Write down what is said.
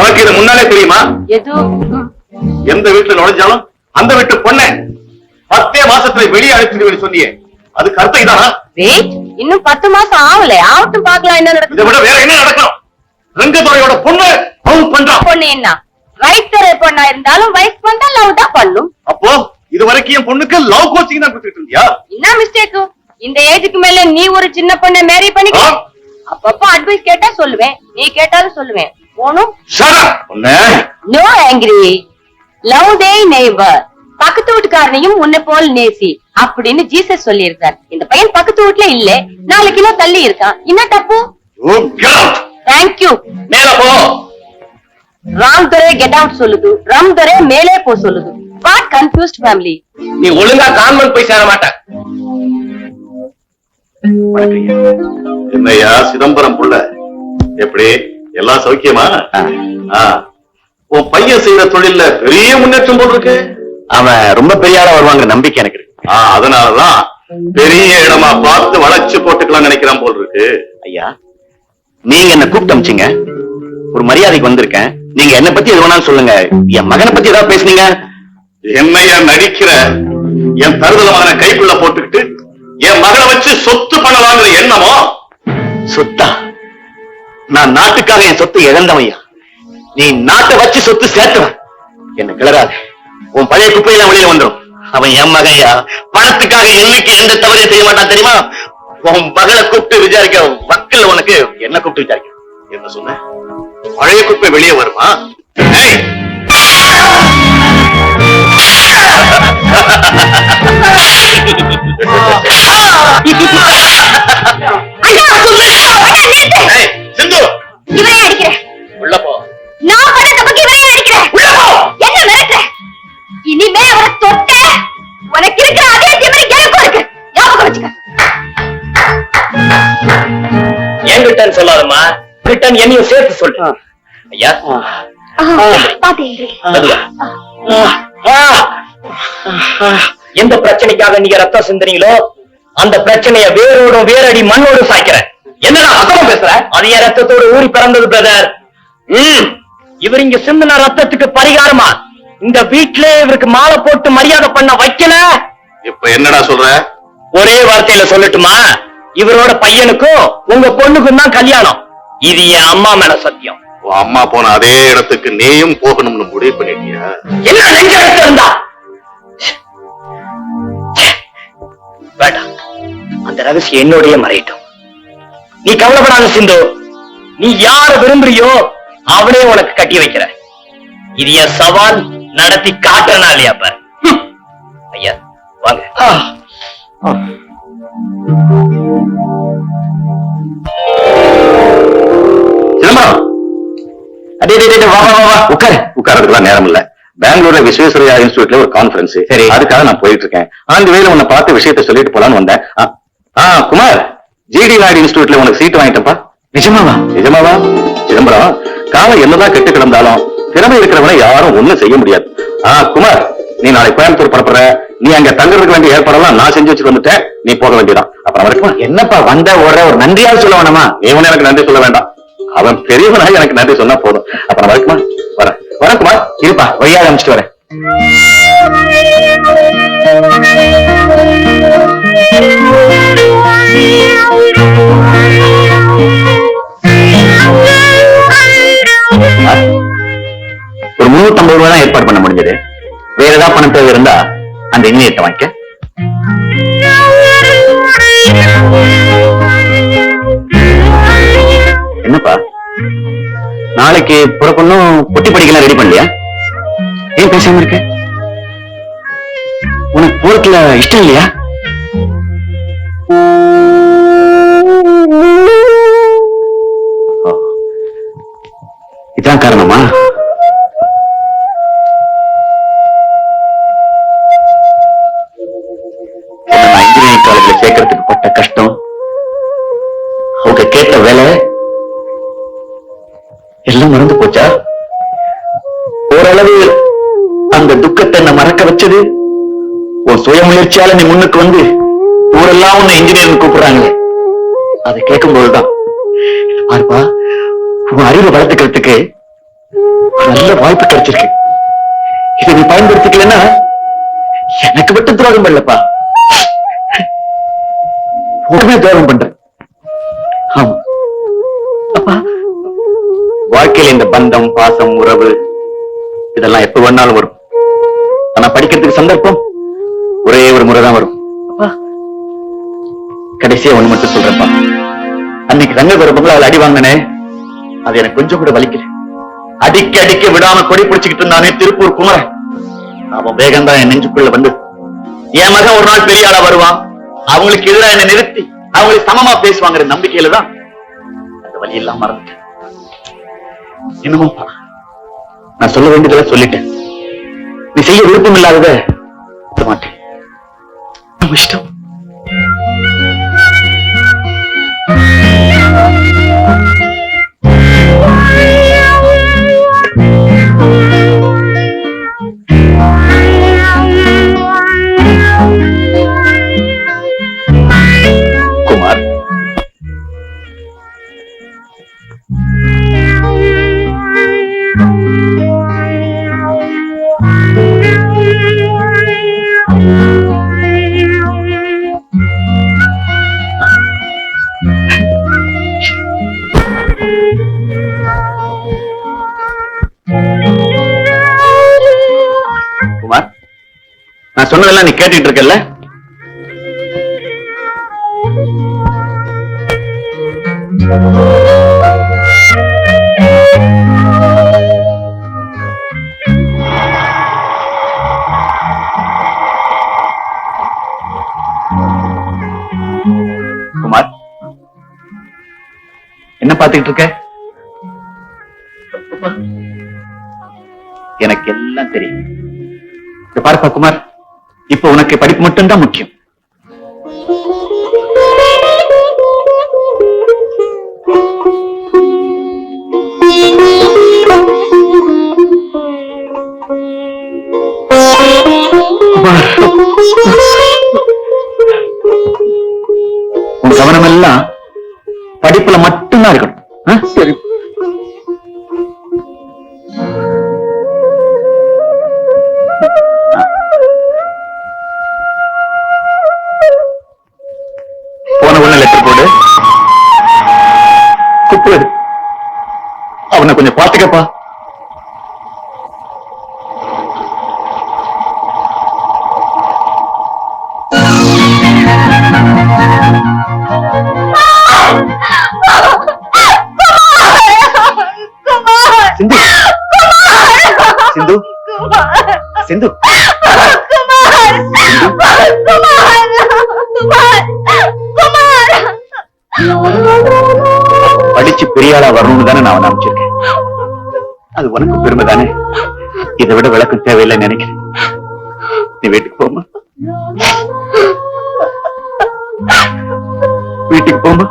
உனக்கு இது முன்னாலே தெரியுமா? எது? எந்த வீட்டுல நுழைஞ்சாலும் அந்த வீட்டு பொண்ணை 10 மாசத்துல வெளியே அழைச்சிடுவேன்னு சொன்னியே, அதுக்கு அர்த்தம் இதானா? வெயிட், இன்னும் 10 மாசம் ஆகல, ஆவட்டும் பாக்கலாம் என்ன நடக்குது. இதை விட வேற என்ன நடக்கணும்? ரங்கதுரையோட பொண்ணு லவ் பண்றான். பொண்ணு என்ன ரைட் தர பொண்ணா இருந்தாலும் வயசு வந்தா லவ் தான் பண்ணும். அப்போ இது வரைக்கும் என் பொண்ணுக்கு லவ் கோச்சிங் தான் கொடுத்துட்டு இருந்தியா? என்ன மிஸ்டேக்? இந்த ஏஜுக்கு மேல நீ ஒரு சின்ன பொண்ணை மேரி பண்ணிக்க. அப்பப்போ அட்வைஸ் கேட்டா சொல்லுவேன், நீ கேட்டாலும் சொல்லுவேன். போனும் no angry. Love the neighbour. பக்கத்து வீட்டுக்காரனையும் உன்னை போல் நேசி அப்படின்னு ஜீசஸ் சொல்லி இருக்கார். இந்த பையன் பக்கத்து வீட்டுல இல்ல, 4 கிலோ தள்ளி இருக்கான். என்ன தப்பு? தேங்க்யூ. மேல போ. ராம் துரை கெட் அவுட் சொல்லுது, ராம் துரை மேலே போ சொல்லுது. What confused family. நீ ஒழுங்கா கான்வென்ட் போய் சேர மாட்ட. என்னையா சிதம்பரம் புள்ள, எப்படி எல்லாம் சௌக்கியமா? உன் பையன் செய்யற தொழில பெரிய முன்னேற்றம் போல் இருக்கு. அவன் ரொம்ப பெரிய ஆளா வருவாங்க நம்பிக்கை எனக்கு இருக்கு. அதனாலதான் பெரிய இடமா பார்த்து வளைச்சு போட்டுக்கலாம் நினைக்கிறான் போல் இருக்கு. ஐயா, நீங்க என்ன கூப்பிட்டு அமிச்சீங்க, ஒரு மரியாதைக்கு வந்திருக்கேன். நீங்க என்ன பத்தி எது வேணாலும் சொல்லுங்க. என் மகனை பத்தி ஏதாவது பேசுனீங்க. என்னையா நடிக்கிற? என் தருதல மகனை கைக்குள்ள போட்டுக்கிட்டு என் மகனை வச்சு சொத்து பண்ணலாங்கிற எண்ணமோ? சொத்தா? நான் நாட்டுக்காக என் சொத்து இழந்தவையா. நீ நாட்டை வச்சு சொத்து சேர்த்தவன். என்ன கிளறாது. உன் பழைய குப்பையெல்லாம் வெளியில வந்துடும். அவன் என் மகையா, பணத்துக்காக என்னைக்கு எந்த தவறையும் செய்ய மாட்டான் தெரியுமா? உன் மகளை கூப்பிட்டு விசாரிக்க வக்கல் உனக்கு என்ன கூப்பிட்டு விசாரிக்க? என்ன சொன்ன? பழைய குப்பை வெளியே வருமா? சிந்து, இவரே அடிக்கிறேன். உள்ள போ. நான் பண்ண தப்புக்கு இவரே அடிக்கிறேன். உள்ள போ. என்ன மிரட்டுற? இனிமே அவரை தொட்ட உனக்கு இருக்கிற அதே திமிரு எனக்கும் இருக்கு. ஞாபகம் வச்சுக்க. என்கிட்ட சொல்லாதம்மா, ரிட்டன் என்னையும் சேர்த்து சொல்லு. ஐயா எந்த பிரச்சனைக்காக நீங்க ரத்தம் சிந்தனீங்களோ அந்த பிரச்சனைய வேரோடும் வேரடி மண்ணோடு சாய்க்கிறேன். என்னடா அசமம் பேசுற? அது என் ரத்தத்தோடு ஊறி பிறந்தது பிரதர். இவர் இங்க சிந்தின ரத்தத்துக்கு பரிகாரமா இந்த வீட்டுல இவருக்கு மாலை போட்டு மரியாதை பண்ண வைக்கல. இப்ப என்னடா சொல்ற? ஒரே வார்த்தையில சொல்லட்டுமா? இவரோட பையனுக்கும் உங்க பொண்ணுக்கும் தான் கல்யாணம். இது என் அம்மா மேல சத்தியம். அம்மா போன அதே இடத்துக்கு நீயும் போகணும்னு முடிவு பண்ணிட்டியா? என்ன நெஞ்ச இருந்தா வேண்டாம், அந்த ரகசியம் என்னோடய மறையட்டும். நீ கவலைப்படாத சிந்து. நீ யார விரும்புறியோ அவனே உனக்கு கட்டி வைக்கிற. இது என் சவால், நடத்தி காட்டுறனா இல்லையா பாரு. ஐயா வாங்க. சிதம்பரம், உட்காரதுக்குலாம் நேரம் இல்ல. பெங்களூர்ல விஸ்வேஸ்வரய்யா இன்ஸ்டிடியூட்ல ஒரு கான்ஃபரன்ஸ். சரி, அதுக்காக நான் போயிட்டு இருக்கேன். அந்த வேலை உன்னை பார்த்து விஷயத்த சொல்லிட்டு போலான்னு வந்தேன். குமார், ஜிடி நாயுடு இன்ஸ்டிடியூட்ல உனக்கு சீட் வாங்கிட்டப்பா. நிஜமாவா? நிஜமாவா? சிதம்பரம், காலம் என்னதான் கெட்டு கிடந்தாலும் திறமை இருக்கிறவனை யாரும் ஒண்ணும் செய்ய முடியாது. குமார், நீ நாளை கோயம்புத்தூர் புறப்படுற. நீ அங்க தங்குறதுக்கு வேண்டிய ஏற்பாடெல்லாம் நான் செஞ்சு வச்சுட்டு வந்துட்டேன். நீ போக வேண்டியதான். அப்புறம் வரைக்கும் என்னப்பா வந்த ஒரு நன்றியாவது சொல்ல வேணாமா? நீ ஒண்ணு எனக்கு நன்றி சொல்ல வேண்டாம். அவன் பெரியவனாக எனக்கு நன்றி சொன்னா போதும். அப்புறம் வரைக்குமா? வரேன் குமார். இருப்பா, வழியாக அமைச்சிட்டு வரேன். ஒரு 350 ரூபாய் தான் ஏற்பாடு பண்ண முடிஞ்சது. வேற ஏதாவது பணம் தேவை இருந்தா அந்த இன்ஜினியர்ட்ட வாங்கிக்க. என்னப்பா, நாளைக்கு புறப்பண்ணும் பொட்டி படிக்கலாம் ரெடி பண்ணலையா? ஏன் பேசாம இருக்க? உனக்கு போறதுல இஷ்டம் இல்லையா? இதான் காரணமா? இன்ஜினியரிங் காலேஜ்ல சேர்க்கறதுக்கு பட்ட கஷ்டம், அவங்க கேட்ட வேலை எல்லாம் மறந்து போச்சா? ஓரளவு அந்த துக்கத்தை என்ன மறக்க வச்சது உன் சுய முயற்சியால நீ முன்னுக்கு வந்து ஊரெல்லாம் உன்னை இன்ஜினியரிங் கூப்பிடுறாங்களே, அதை கேட்கும் போதுதான். பாருப்பா, உன் அறிவை வளர்த்துக்கிறதுக்கு நல்ல வாய்ப்பு கிடைச்சிருக்கு. இதை நீ பயன்படுத்திக்கலன்னா எனக்கு மட்டும் துரோகம் பண்ணலப்பா, உடனே துரோகம் பண்றேன். ஆமா அப்பா, வாழ்க்கையில இந்த பந்தம், பாசம், உறவு இதெல்லாம் எப்ப வேணாலும் வரும். ஆனா படிக்கிறதுக்கு சந்தர்ப்பம் ஒரே ஒரு முறைதான் வரும். அப்பா, கடைசியா ஒண்ணு மட்டும் சொல்றேன்ப்பா. அன்னைக்கு ரங்கபுர பங்களாவில் அடி வாங்கினே, அது எனக்கு கொஞ்சம் கூட வலிக்கல. அடிக்க அடிக்க விடாம கொடி பிடிச்சுக்கிட்டு இருந்தானே திருப்பூர் குமரன், அவன் வேகம் தான் என் நெஞ்சுக்குள்ள வந்து, என் மகன் ஒரு நாள் பெரிய ஆளா வருவான், அவங்களுக்கு எதிராக என்ன நிறுத்தி அவங்களுக்கு சமமா பேசுவாங்கிற நம்பிக்கையில தான் அந்த வழியெல்லாம் மறந்துட்டேன். என்னமோப்பா, நான் சொல்ல வேண்டியதெல்லாம் சொல்லிட்டேன். நீ செய்ய விருப்பம் இல்லாதத சொல்ல மாட்டேன். நம்ம இஷ்டம். குமார், குமார், நான் சொன்னதெல்லாம் நீ கேட்டுட்டு இருக்கல்ல? குமார், என்ன பார்த்துக்கிட்டு இருக்க? எனக்கு எல்லாம் தெரியும். இத பாருப்பா குமார், இப்ப உனக்கு படிப்பு மட்டும்தான் முக்கியம். உன் கவனம் எல்லாம் படிப்புல மட்டும்தான் இருக்கணும். சரி. போன உடனே லெட்டர் போடு, குப்பு அவனை கொஞ்சம் பாத்துக்கப்பா. சிந்து, சிந்து, சிந்து, படிச்சு பெரியாளா வரணும்னு தானே நான் நினைச்சிருக்கேன். அது உனக்கு பெருமை தானே. இதை விட விளக்கம் தேவையில்லைன்னு நினைக்கிறேன். நீ வீட்டுக்கு போமா, வீட்டுக்கு போமா.